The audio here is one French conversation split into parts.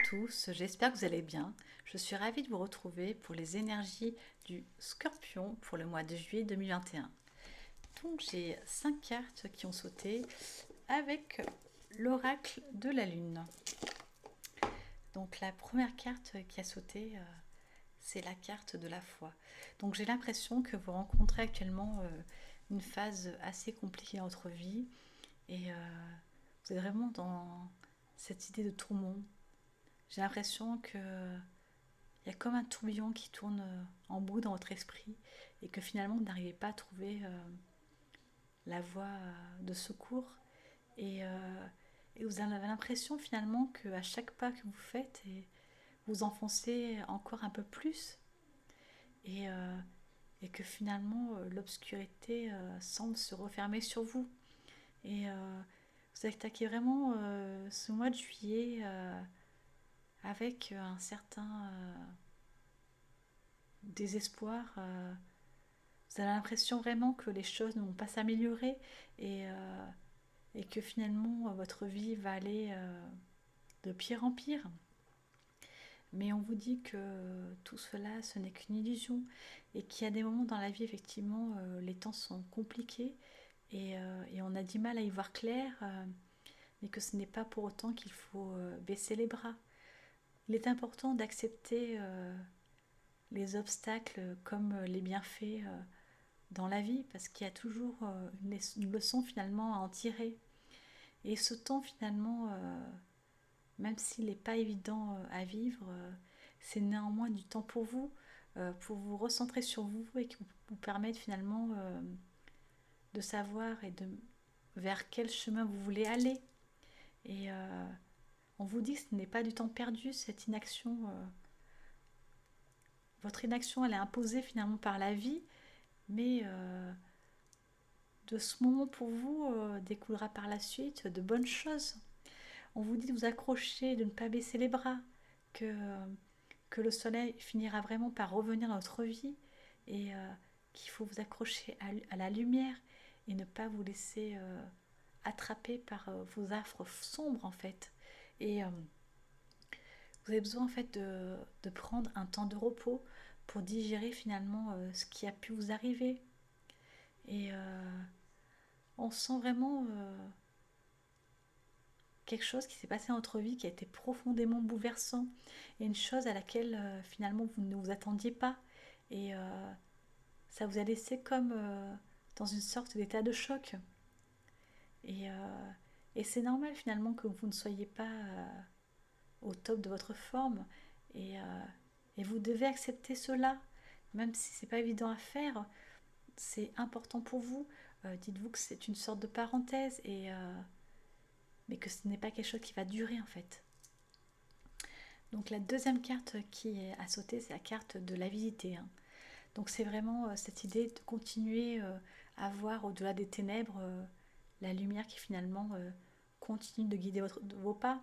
tous, j'espère que vous allez bien. Je suis ravie de vous retrouver pour les énergies du Scorpion pour le mois de juillet 2021. Donc j'ai 5 cartes qui ont sauté avec l'oracle de la lune. Donc la première carte qui a sauté, c'est la carte de la foi. Donc j'ai l'impression que vous rencontrez actuellement une phase assez compliquée dans votre vie et vous êtes vraiment dans cette idée de tourment. J'ai l'impression que il y a comme un tourbillon qui tourne en boucle dans votre esprit et que finalement vous n'arrivez pas à trouver la voie de secours et vous avez l'impression finalement qu'à chaque pas que vous faites, vous enfoncez encore un peu plus et, euh, et que finalement l'obscurité semble se refermer sur vous. Et vous attaquez vraiment ce mois de juillet avec un certain désespoir. Vous avez l'impression vraiment que les choses ne vont pas s'améliorer et que finalement votre vie va aller de pire en pire. Mais on vous dit que tout cela, ce n'est qu'une illusion et qu'il y a des moments dans la vie, effectivement, les temps sont compliqués et on a du mal à y voir clair, mais que ce n'est pas pour autant qu'il faut baisser les bras. Il est important d'accepter les obstacles comme les bienfaits dans la vie parce qu'il y a toujours une leçon finalement à en tirer. Et ce temps finalement, même s'il n'est pas évident à vivre, c'est néanmoins du temps pour vous recentrer sur vous et qui vous permettre finalement de savoir vers quel chemin vous voulez aller. Et on vous dit que ce n'est pas du temps perdu, cette inaction. Votre inaction, elle est imposée finalement par la vie, mais de ce moment pour vous découlera par la suite de bonnes choses. On vous dit de vous accrocher, de ne pas baisser les bras, que, que le soleil finira vraiment par revenir dans votre vie et qu'il faut vous accrocher à la lumière et ne pas vous laisser attraper par vos affres sombres en fait. Et vous avez besoin en fait de prendre un temps de repos pour digérer finalement ce qui a pu vous arriver. Et on sent vraiment quelque chose qui s'est passé dans votre vie qui a été profondément bouleversant et une chose à laquelle finalement vous ne vous attendiez pas. Et ça vous a laissé comme dans une sorte d'état de choc. Et, et c'est normal finalement que vous ne soyez pas au top de votre forme. Et, et vous devez accepter cela, même si c'est pas évident à faire. C'est important pour vous. Dites-vous que c'est une sorte de parenthèse mais que ce n'est pas quelque chose qui va durer en fait. Donc la deuxième carte qui est à sauter, c'est la carte de l'avidité. Hein. Donc c'est vraiment cette idée de continuer à voir au-delà des ténèbres la lumière qui finalement continue de guider vos pas.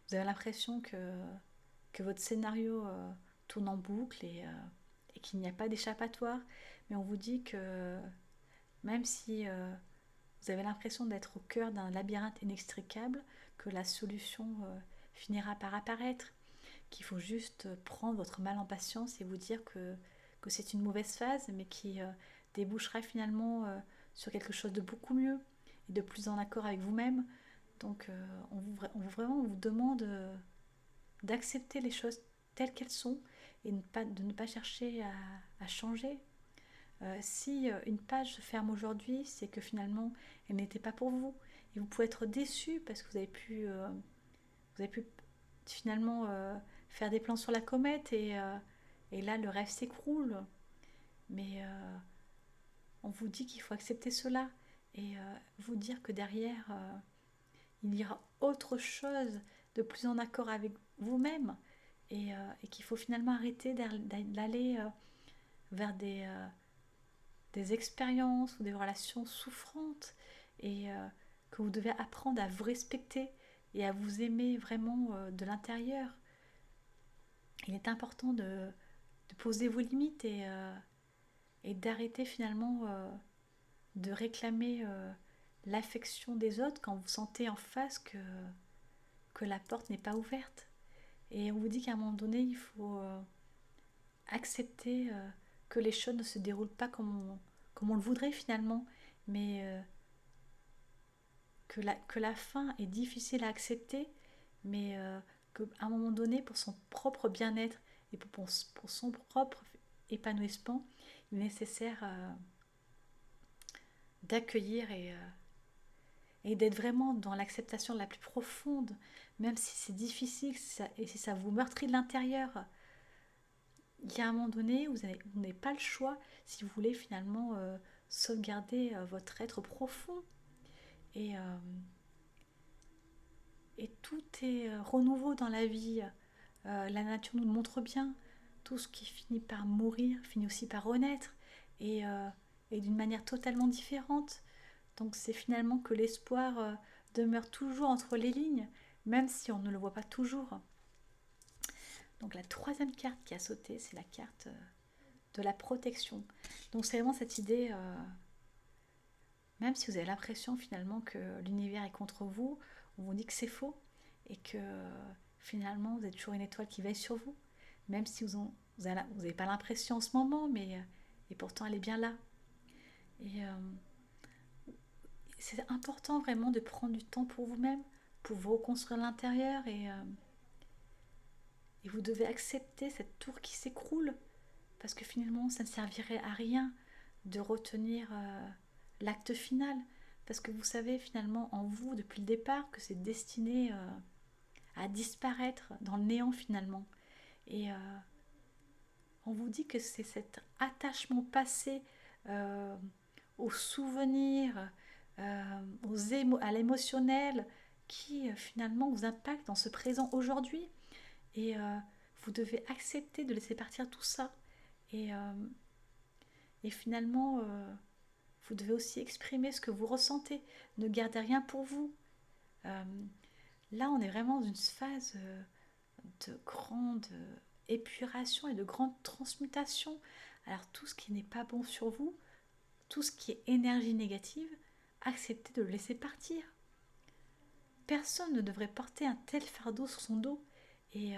Vous avez l'impression que votre scénario tourne en boucle et qu'il n'y a pas d'échappatoire. Mais on vous dit que même si vous avez l'impression d'être au cœur d'un labyrinthe inextricable, que la solution finira par apparaître, qu'il faut juste prendre votre mal en patience et vous dire que c'est une mauvaise phase, mais qui débouchera finalement sur quelque chose de beaucoup mieux et de plus en accord avec vous-même. Donc on vous demande d'accepter les choses telles qu'elles sont et de ne pas chercher à changer. Si une page se ferme aujourd'hui, c'est que finalement elle n'était pas pour vous. Et vous pouvez être déçu parce que vous avez pu finalement faire des plans sur la comète et là le rêve s'écroule. Mais on vous dit qu'il faut accepter cela et vous dire que derrière il y aura autre chose de plus en accord avec vous-même et qu'il faut finalement arrêter d'aller vers des expériences ou des relations souffrantes et que vous devez apprendre à vous respecter et à vous aimer vraiment de l'intérieur. Il est important de poser vos limites et d'arrêter finalement de réclamer l'affection des autres quand vous sentez en face que la porte n'est pas ouverte. Et on vous dit qu'à un moment donné, il faut accepter que les choses ne se déroulent pas comme on le voudrait finalement, mais que la fin est difficile à accepter, mais qu'à un moment donné, pour son propre bien-être et pour son propre épanouissement, il est nécessaire d'accueillir et d'être vraiment dans l'acceptation la plus profonde, même si c'est difficile et si ça vous meurtrit de l'intérieur. Il y a un moment donné où vous n'avez pas le choix si vous voulez finalement sauvegarder votre être profond. Et, euh, et tout est renouveau dans la vie. La nature nous le montre bien. Tout ce qui finit par mourir finit aussi par renaître. Et, euh, et d'une manière totalement différente. Donc c'est finalement que l'espoir demeure toujours entre les lignes, même si on ne le voit pas toujours. Donc la troisième carte qui a sauté, c'est la carte de la protection. Donc c'est vraiment cette idée, même si vous avez l'impression finalement que l'univers est contre vous, on vous dit que c'est faux et que finalement vous êtes toujours une étoile qui veille sur vous, même si vous n'avez pas l'impression en ce moment, mais et pourtant elle est bien là. Et c'est important vraiment de prendre du temps pour vous-même, pour vous reconstruire l'intérieur et vous devez accepter cette tour qui s'écroule parce que finalement ça ne servirait à rien de retenir l'acte final parce que vous savez finalement en vous depuis le départ que c'est destiné à disparaître dans le néant finalement et on vous dit que c'est cet attachement passé euh, aux souvenirs, à l'émotionnel qui finalement vous impacte dans ce présent aujourd'hui et vous devez accepter de laisser partir tout ça et, et finalement vous devez aussi exprimer ce que vous ressentez, ne gardez rien pour vous. Euh, Là on est vraiment dans une phase de grande épuration et de grande transmutation. Alors tout ce qui n'est pas bon sur vous, tout ce qui est énergie négative, acceptez de le laisser partir. Personne ne devrait porter un tel fardeau sur son dos et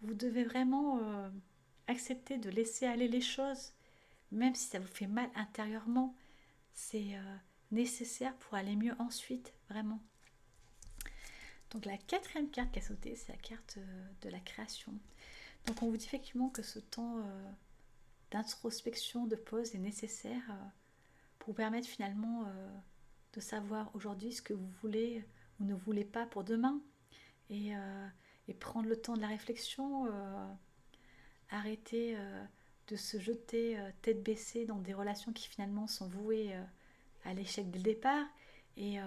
vous devez vraiment accepter de laisser aller les choses, même si ça vous fait mal intérieurement. C'est nécessaire pour aller mieux ensuite, vraiment. Donc la quatrième carte qui a sauté, c'est la carte de la création. Donc on vous dit effectivement que ce temps d'introspection, de pause est nécessaire pour vous permettre finalement de savoir aujourd'hui ce que vous voulez ou ne voulez pas pour demain et prendre le temps de la réflexion, arrêter de se jeter tête baissée dans des relations qui finalement sont vouées à l'échec dès le départ et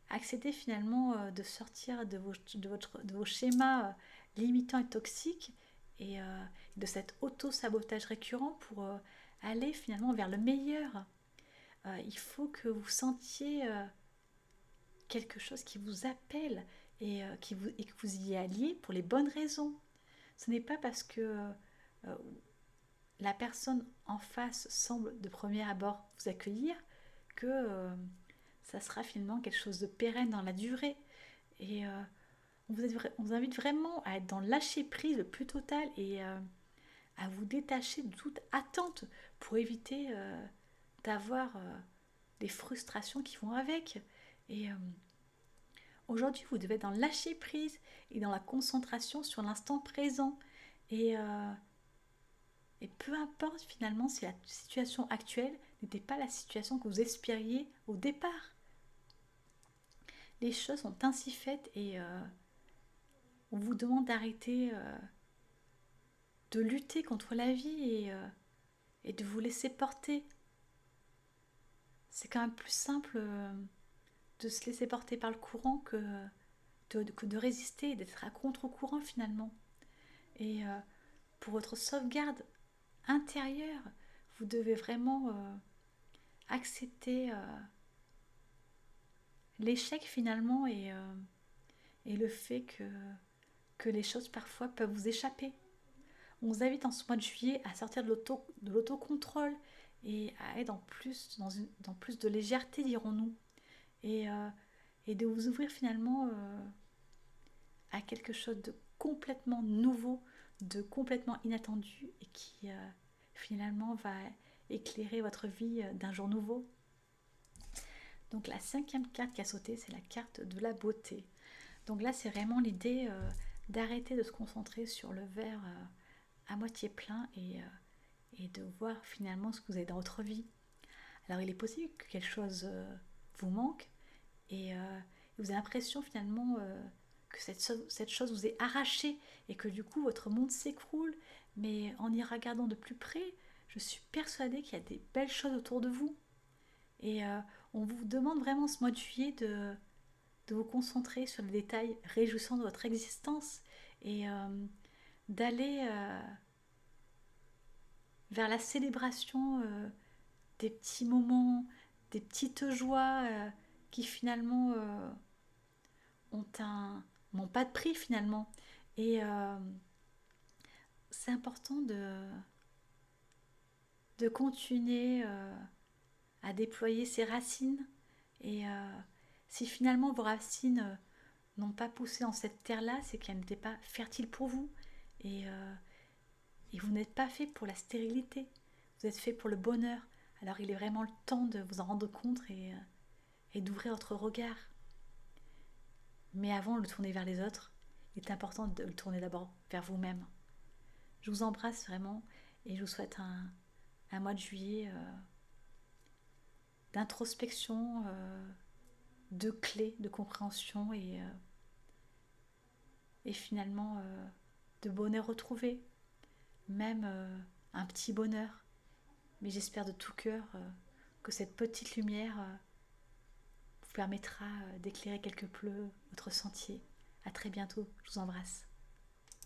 accepter finalement de sortir de vos schémas limitants et toxiques et de cet auto-sabotage récurrent pour aller finalement vers le meilleur. Il faut que vous sentiez quelque chose qui vous appelle et que vous y alliez pour les bonnes raisons. Ce n'est pas parce que la personne en face semble de premier abord vous accueillir que ça sera finalement quelque chose de pérenne dans la durée. Et on vous invite vraiment à être dans le lâcher prise le plus total et à vous détacher de toute attente pour éviter d'avoir des frustrations qui vont avec. Et aujourd'hui, vous devez être dans le lâcher prise et dans la concentration sur l'instant présent. Et, euh, et peu importe finalement si la situation actuelle n'était pas la situation que vous espériez au départ. Les choses sont ainsi faites et on vous demande d'arrêter de lutter contre la vie et de vous laisser porter. C'est quand même plus simple de se laisser porter par le courant que de résister et d'être à contre-courant finalement. Et pour votre sauvegarde intérieure, vous devez vraiment accepter l'échec finalement et le fait que les choses parfois peuvent vous échapper. On vous invite en ce mois de juillet à sortir de l'autocontrôle et à être dans plus de légèreté, dirons-nous, et, et de vous ouvrir finalement à quelque chose de complètement nouveau, de complètement inattendu et qui finalement va éclairer votre vie d'un jour nouveau. Donc la 5e carte qui a sauté, c'est la carte de la beauté. Donc là, c'est vraiment l'idée d'arrêter de se concentrer sur le verre à moitié plein et de voir finalement ce que vous avez dans votre vie. Alors il est possible que quelque chose vous manque et vous avez l'impression finalement que cette chose vous est arrachée et que du coup votre monde s'écroule, mais en y regardant de plus près, je suis persuadée qu'il y a des belles choses autour de vous. Et on vous demande vraiment ce mois de juillet de vous concentrer sur les détails réjouissants de votre existence et d'aller vers la célébration des petits moments, des petites joies qui finalement n'ont pas de prix finalement. Et c'est important de continuer à déployer ses racines. Et si finalement vos racines n'ont pas poussé dans cette terre-là, c'est qu'elle n'était pas fertile pour vous. Et vous n'êtes pas fait pour la stérilité. Vous êtes fait pour le bonheur. Alors il est vraiment le temps de vous en rendre compte et d'ouvrir votre regard. Mais avant de le tourner vers les autres, il est important de le tourner d'abord vers vous-même. Je vous embrasse vraiment et je vous souhaite un mois de juillet d'introspection, de clés, de compréhension et finalement de bonheur retrouvé, même un petit bonheur. Mais j'espère de tout cœur que cette petite lumière vous permettra d'éclairer quelque peu votre sentier. À très bientôt, je vous embrasse.